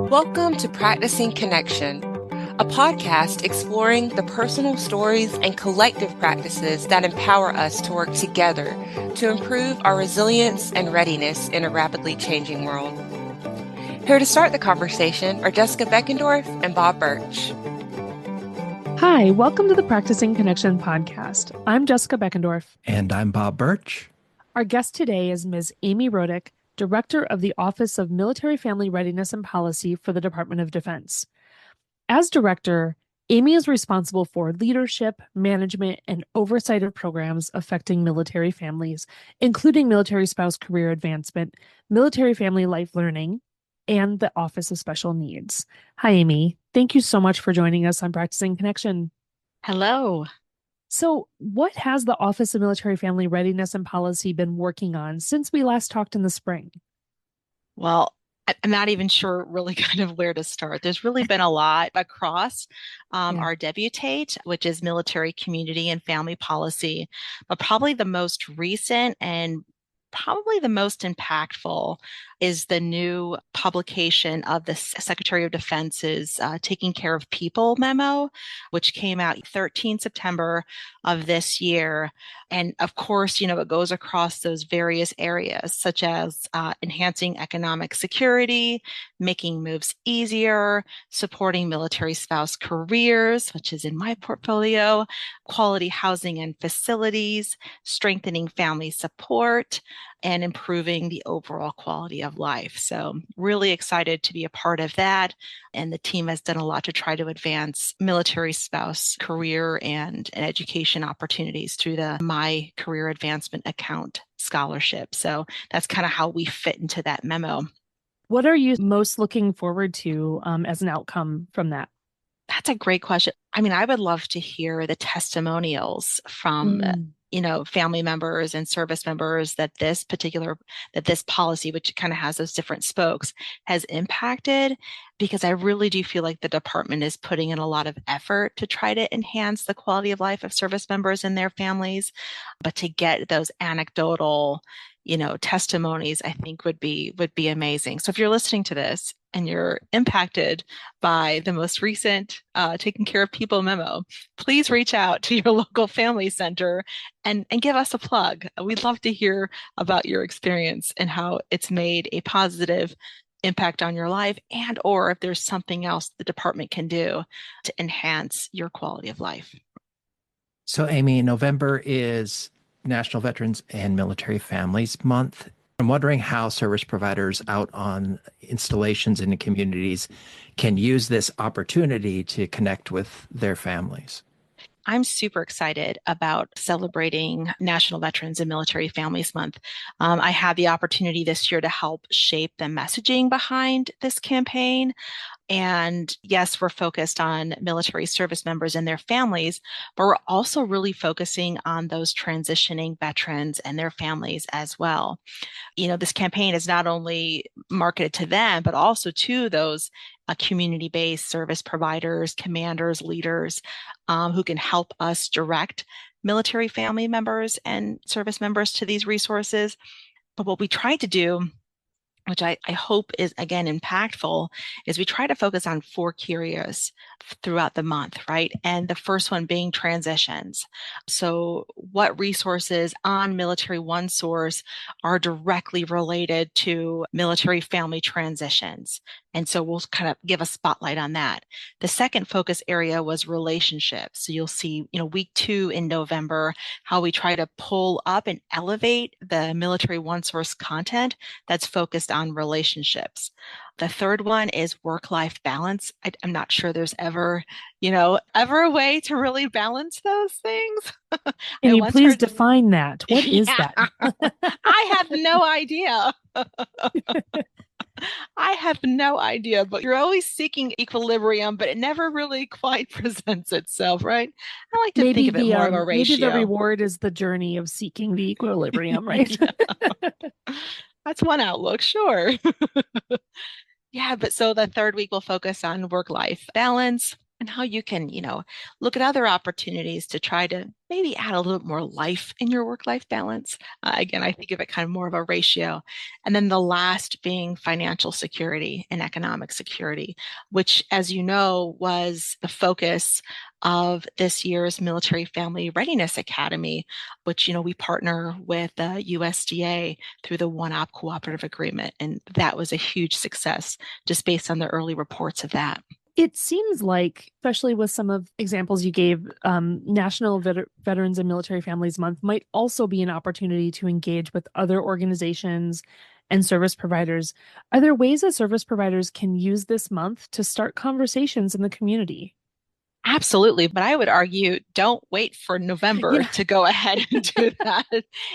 Welcome to Practicing Connection, a podcast exploring the personal stories and collective practices that empower us to work together to improve our resilience and readiness in a rapidly changing world. Here to start the conversation are Jessica Beckendorf and Bob Birch. Hi, welcome to the Practicing Connection podcast. I'm Jessica Beckendorf. And I'm Bob Birch. Our guest today is Ms. Amy Rodick, Director of the Office of Military Family Readiness and Policy for the Department of Defense. As director, Amy is responsible for leadership, management, and oversight of programs affecting military families, including military spouse career advancement, military family life learning, and the Office of Special Needs. Hi, Amy. Thank you so much for joining us on Practicing Connection. Hello. So what has the Office of Military Family Readiness and Policy been working on since we last talked in the spring? Well, I'm not even sure really kind of where to start. There's really been a lot across our debutate, which is military, community, and family policy. But probably the most recent and probably the most impactful is the new publication of the Secretary of Defense's Taking Care of People memo, which came out 13 September of this year. And of course, it goes across those various areas, such as enhancing economic security, making moves easier, supporting military spouse careers, which is in my portfolio, quality housing and facilities, strengthening family support, and improving the overall quality of life. So really excited to be a part of that. And the team has done a lot to try to advance military spouse career and education opportunities through the My Career Advancement Account scholarship. So that's kind of how we fit into that memo. What are you most looking forward to as an outcome from that? That's a great question. I mean, I would love to hear the testimonials from family members and service members that this policy, which kind of has those different spokes, has impacted, because I really do feel like the department is putting in a lot of effort to try to enhance the quality of life of service members and their families. But to get those anecdotal, testimonies, I think would be amazing. So if you're listening to this and you're impacted by the most recent Taking Care of People memo, please reach out to your local family center and give us a plug. We'd love to hear about your experience and how it's made a positive impact on your life, and or if there's something else the department can do to enhance your quality of life. So, Amy, November is National Veterans and Military Families Month. I'm wondering how service providers out on installations in the communities can use this opportunity to connect with their families. I'm super excited about celebrating National Veterans and Military Families Month. I had the opportunity this year to help shape the messaging behind this campaign. And yes, we're focused on military service members and their families, but we're also really focusing on those transitioning veterans and their families as well. This campaign is not only marketed to them, but also to those community-based service providers, commanders, leaders who can help us direct military family members and service members to these resources. But what we try to do, which I hope is, again, impactful, is we try to focus on 4 key areas throughout the month, right? And the first one being transitions. So what resources on Military OneSource are directly related to military family transitions? And so we'll kind of give a spotlight on that. The second focus area was relationships. So you'll see, week 2 in November, how we try to pull up and elevate the Military OneSource content that's focused on relationships. The third one is work-life balance. I'm not sure there's ever a way to really balance those things. Can you please define that? What is that? I have no idea. I have no idea, but you're always seeking equilibrium, but it never really quite presents itself, right? I like to think of it more of a ratio. Maybe the reward is the journey of seeking the equilibrium, right? That's one outlook, sure. Yeah, but so the third week will focus on work-life balance. and how you can, look at other opportunities to try to maybe add a little more life in your work-life balance. Again, I think of it kind of more of a ratio. And then the last being financial security and economic security, which, as you know, was the focus of this year's Military Family Readiness Academy, which, we partner with the USDA through the OneOp cooperative agreement. And that was a huge success just based on the early reports of that. It seems like, especially with some of examples you gave, National Veterans and Military Families Month might also be an opportunity to engage with other organizations and service providers. Are there ways that service providers can use this month to start conversations in the community? Absolutely. But I would argue don't wait for November to go ahead and do that.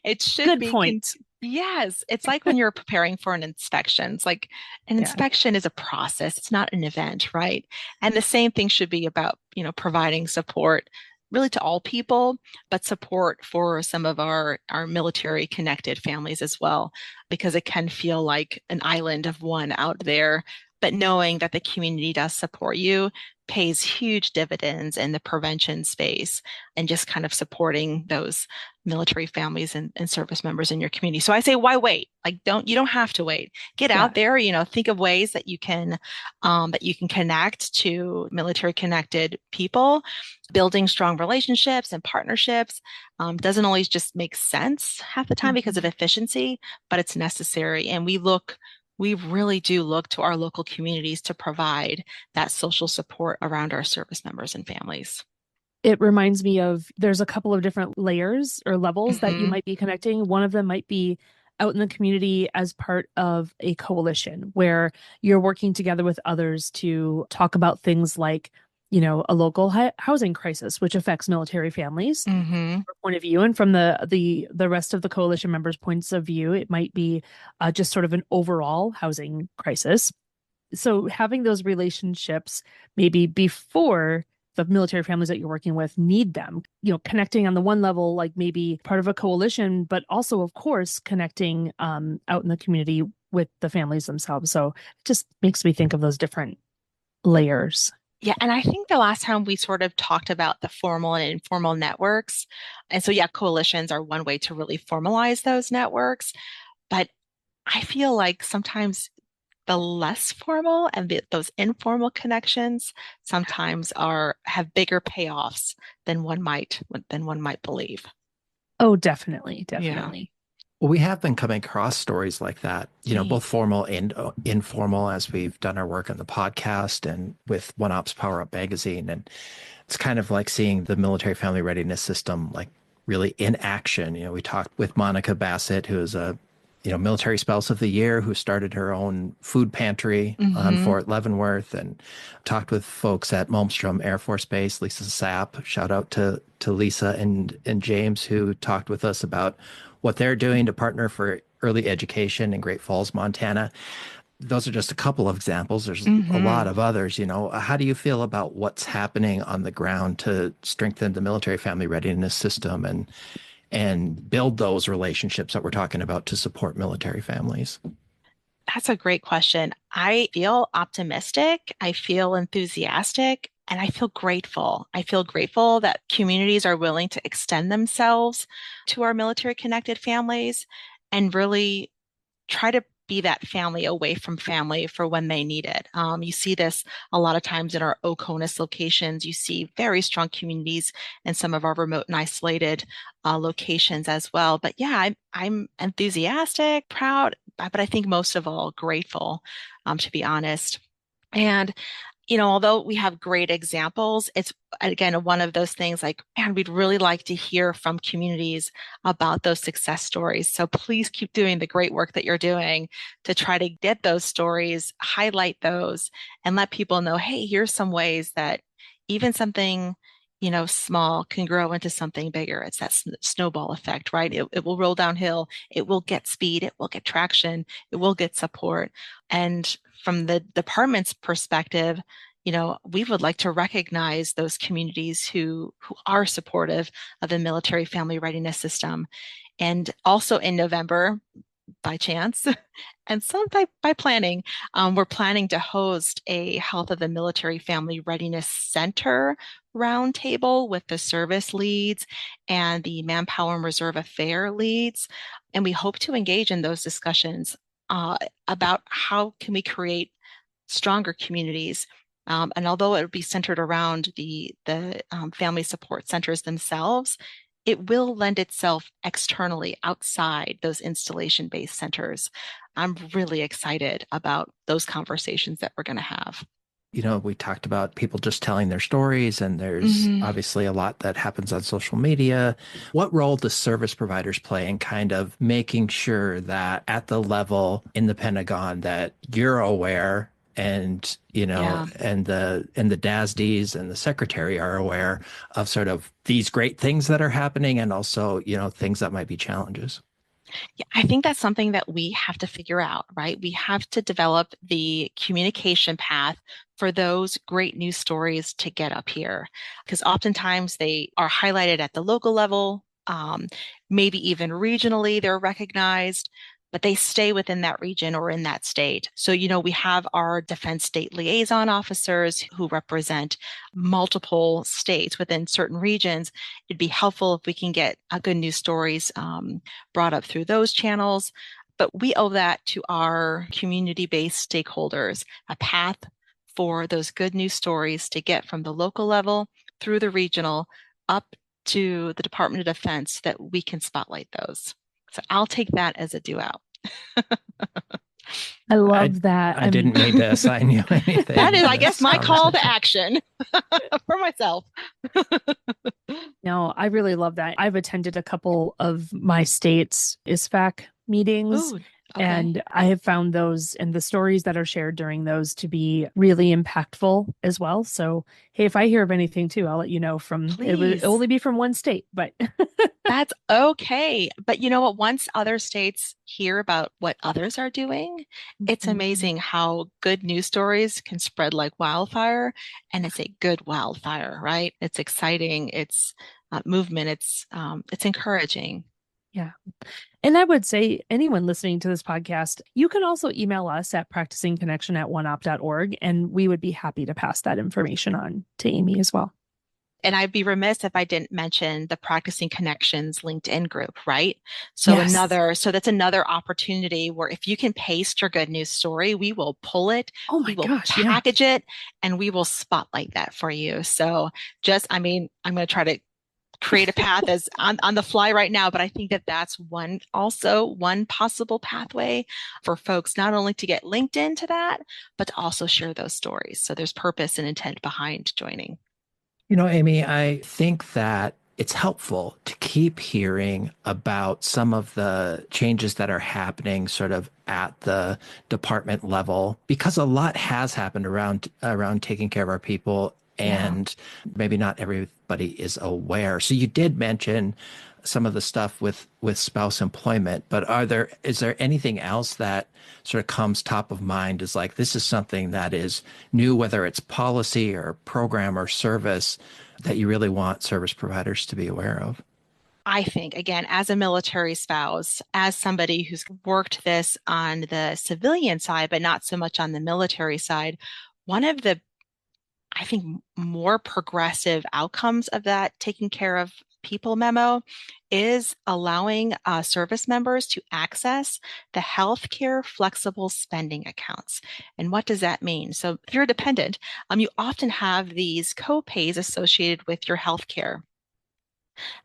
It should Good be. point. Yes. It's like when you're preparing for an inspection. It's like an inspection is a process. It's not an event, right? And the same thing should be about, providing support really to all people, but support for some of our military connected families as well, because it can feel like an island of one out there. But knowing that the community does support you pays huge dividends in the prevention space and just kind of supporting those military families and service members in your community. So I say, why wait? Like, you don't have to wait. Get out there, think of ways that you can connect to military connected people. Building strong relationships and partnerships doesn't always just make sense half the time because of efficiency, but it's necessary. And we really do look to our local communities to provide that social support around our service members and families. It reminds me of, there's a couple of different layers or levels that you might be connecting. One of them might be out in the community as part of a coalition where you're working together with others to talk about things like, a local housing crisis, which affects military families from our point of view. And from the rest of the coalition members' points of view, it might be just sort of an overall housing crisis. So having those relationships maybe before the military families that you're working with need them, connecting on the one level, like maybe part of a coalition, but also, of course, connecting out in the community with the families themselves. So it just makes me think of those different layers. Yeah, and I think the last time we sort of talked about the formal and informal networks. And so, coalitions are one way to really formalize those networks. But I feel like sometimes the less formal and those informal connections sometimes have bigger payoffs than one might believe. Oh, definitely. Yeah. Well, we have been coming across stories like that, both formal and informal as we've done our work on the podcast and with OneOp's Power Up magazine. And it's kind of like seeing the Military Family Readiness System like really in action. We talked with Monica Bassett, who is a military spouse of the year who started her own food pantry on Fort Leavenworth, and talked with folks at Malmstrom Air Force Base, Lisa Sapp, shout out to Lisa and James, who talked with us about what they're doing to partner for early education in Great Falls, Montana. Those are just a couple of examples. There's a lot of others. How do you feel about what's happening on the ground to strengthen the military family readiness system and build those relationships that we're talking about to support military families? That's a great question. I feel optimistic. I feel enthusiastic. And I feel grateful. I feel grateful that communities are willing to extend themselves to our military connected families and really try to be that family away from family for when they need it. You see this a lot of times in our Oconus locations. You see very strong communities in some of our remote and isolated locations as well. But yeah, I'm enthusiastic, proud, but I think most of all grateful, to be honest. And although we have great examples, it's again one of those things like, man, we'd really like to hear from communities about those success stories. So please keep doing the great work that you're doing to try to get those stories, highlight those, and let people know, hey, here's some ways that even something, small can grow into something bigger. It's that snowball effect, right? It will roll downhill. It will get speed. It will get traction. It will get support. And from the department's perspective, we would like to recognize those communities who are supportive of the military family readiness system. And also in November, by chance and some by planning. We're planning to host a Health of the Military Family Readiness Center roundtable with the service leads and the Manpower and Reserve Affair leads. And we hope to engage in those discussions about how can we create stronger communities. And although it would be centered around the family support centers themselves, it will lend itself externally outside those installation-based centers. I'm really excited about those conversations that we're going to have. We talked about people just telling their stories, and there's obviously a lot that happens on social media. What role does service providers play in kind of making sure that at the level in the Pentagon that you're aware and, and the DASDs and the secretary are aware of sort of these great things that are happening and also, things that might be challenges? Yeah, I think that's something that we have to figure out, right? We have to develop the communication path for those great news stories to get up here, because oftentimes they are highlighted at the local level, maybe even regionally they're recognized, but they stay within that region or in that state. So, we have our defense state liaison officers who represent multiple states within certain regions. It'd be helpful if we can get good news stories brought up through those channels. But we owe that to our community-based stakeholders, a path for those good news stories to get from the local level through the regional up to the Department of Defense, that we can spotlight those. So I'll take that as a do out. I love that. I didn't mean to assign you anything. That is, I guess, my call to action for myself. No, I really love that. I've attended a couple of my state's ISFAC meetings. Ooh, okay. And I have found those and the stories that are shared during those to be really impactful as well. So, hey, if I hear of anything too, I'll let you know from, Please. It would only be from one state, but that's okay. But you know what? Once other states hear about what others are doing, it's amazing how good news stories can spread like wildfire. And it's a good wildfire, right? It's exciting. It's movement. It's encouraging. Yeah. And I would say anyone listening to this podcast, you can also email us at practicingconnection@oneop.org, and we would be happy to pass that information on to Amy as well. And I'd be remiss if I didn't mention the Practicing Connections LinkedIn group, right? So that's another opportunity where if you can paste your good news story, we will pull it, we will package it, and we will spotlight that for you. So I'm going to try to create a path as on the fly right now, but I think that that's one possible pathway for folks not only to get linked into that, but to also share those stories. So there's purpose and intent behind joining. Amy, I think that it's helpful to keep hearing about some of the changes that are happening sort of at the department level, because a lot has happened around taking care of our people. And maybe not everybody is aware. So you did mention some of the stuff with spouse employment, but is there anything else that sort of comes top of mind as like, this is something that is new, whether it's policy or program or service, that you really want service providers to be aware of? I think, again, as a military spouse, as somebody who's worked this on the civilian side, but not so much on the military side, one of the more progressive outcomes of that taking care of people memo is allowing service members to access the healthcare flexible spending accounts. And what does that mean? So if you're a dependent, you often have these co-pays associated with your healthcare.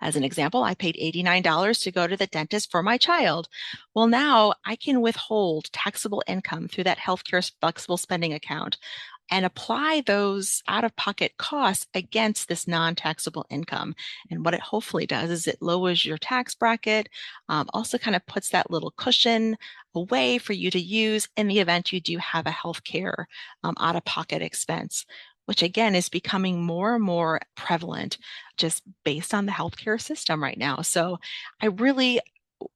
As an example, I paid $89 to go to the dentist for my child. Well, now I can withhold taxable income through that healthcare flexible spending account and apply those out-of-pocket costs against this non-taxable income. And what it hopefully does is it lowers your tax bracket, also kind of puts that little cushion away for you to use in the event you do have a healthcare out-of-pocket expense, which again is becoming more and more prevalent just based on the healthcare system right now. So I really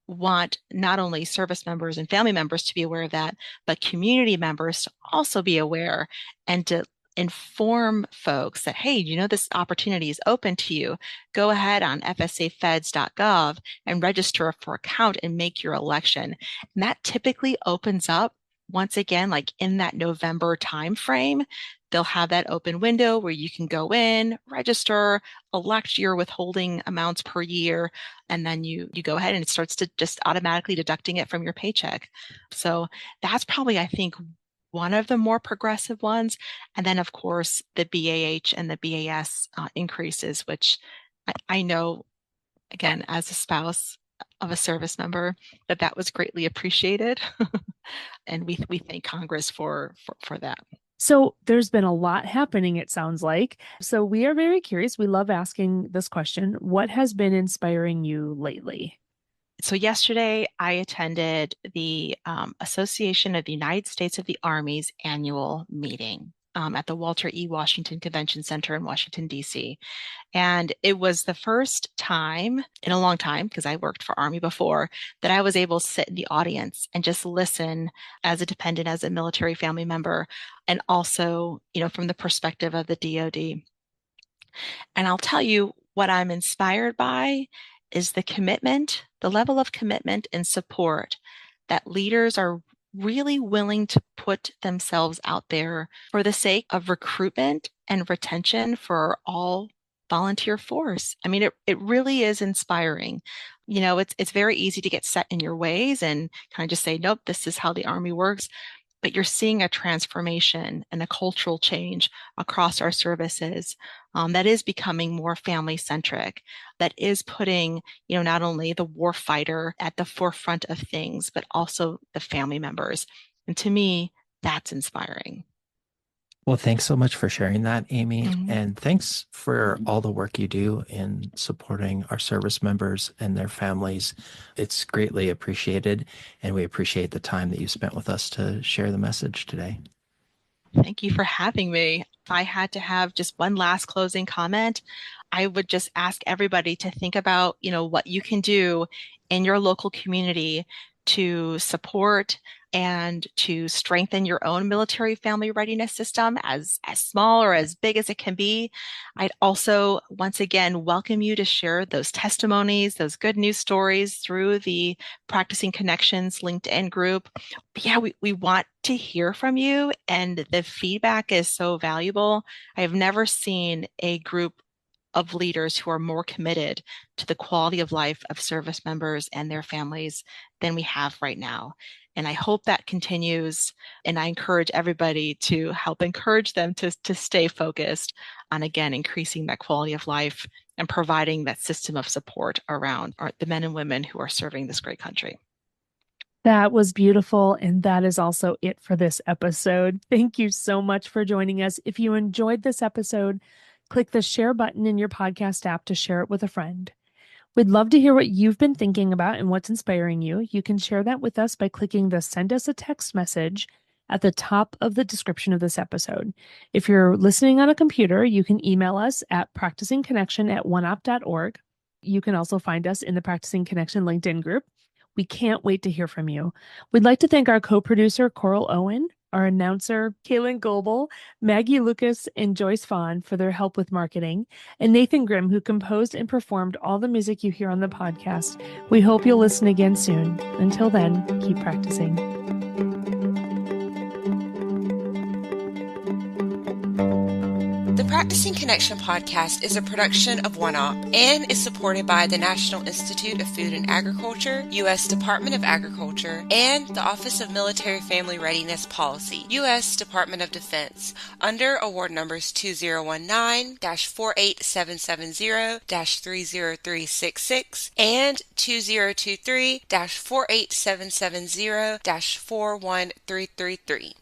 want not only service members and family members to be aware of that, but community members to also be aware and to inform folks that, hey, this opportunity is open to you. Go ahead on fsafeds.gov and register for account and make your election. And that typically opens up, once again, like in that November timeframe. They'll have that open window where you can go in, register, elect your withholding amounts per year, and then you go ahead and it starts to just automatically deducting it from your paycheck. So that's probably, I think, one of the more progressive ones. And then, of course, the BAH and the BAS increases, which I know, again, as a spouse of a service member, that was greatly appreciated. And we thank Congress for that. So there's been a lot happening, it sounds like. So we are very curious. We love asking this question. What has been inspiring you lately? So yesterday, I attended the Association of the United States of the Army's annual meeting at the Walter E. Washington Convention Center in Washington, D.C. And it was the first time in a long time, because I worked for Army before, that I was able to sit in the audience and just listen as a dependent, as a military family member, and also, from the perspective of the DoD. And I'll tell you what I'm inspired by is the commitment, the level of commitment and support that leaders are really willing to put themselves out there for the sake of recruitment and retention for all volunteer force. I mean, it really is inspiring. It's very easy to get set in your ways and kind of just say, nope, this is how the Army works. But you're seeing a transformation and a cultural change across our services that is becoming more family-centric, that is putting, not only the war fighter at the forefront of things, but also the family members. And to me, that's inspiring. Well, thanks so much for sharing that, Amy. Mhm. And thanks for all the work you do in supporting our service members and their families. It's greatly appreciated, and we appreciate the time that you spent with us to share the message today. Thank you for having me. If I had to have just one last closing comment, I would just ask everybody to think about, what you can do in your local community to support and to strengthen your own military family readiness system, as small or as big as it can be. I'd also, once again, welcome you to share those testimonies, those good news stories through the Practicing Connections LinkedIn group. But yeah, we want to hear from you, and the feedback is so valuable. I have never seen a group of leaders who are more committed to the quality of life of service members and their families than we have right now. And I hope that continues. And I encourage everybody to help encourage them to stay focused on, again, increasing that quality of life and providing that system of support around the men and women who are serving this great country. That was beautiful. And that is also it for this episode. Thank you so much for joining us. If you enjoyed this episode, click the share button in your podcast app to share it with a friend. We'd love to hear what you've been thinking about and what's inspiring you. You can share that with us by clicking the send us a text message at the top of the description of this episode. If you're listening on a computer, you can email us at practicingconnection@oneop.org. You can also find us in the Practicing Connection LinkedIn group. We can't wait to hear from you. We'd like to thank our co-producer, Coral Owen, our announcer, Kaylin Goebel, Maggie Lucas, and Joyce Vaughn for their help with marketing, and Nathan Grimm, who composed and performed all the music you hear on the podcast. We hope you'll listen again soon. Until then, keep practicing. The Practicing Connection podcast is a production of OneOp and is supported by the National Institute of Food and Agriculture, U.S. Department of Agriculture, and the Office of Military Family Readiness Policy, U.S. Department of Defense, under award numbers 2019-48770-30366 and 2023-48770-41333.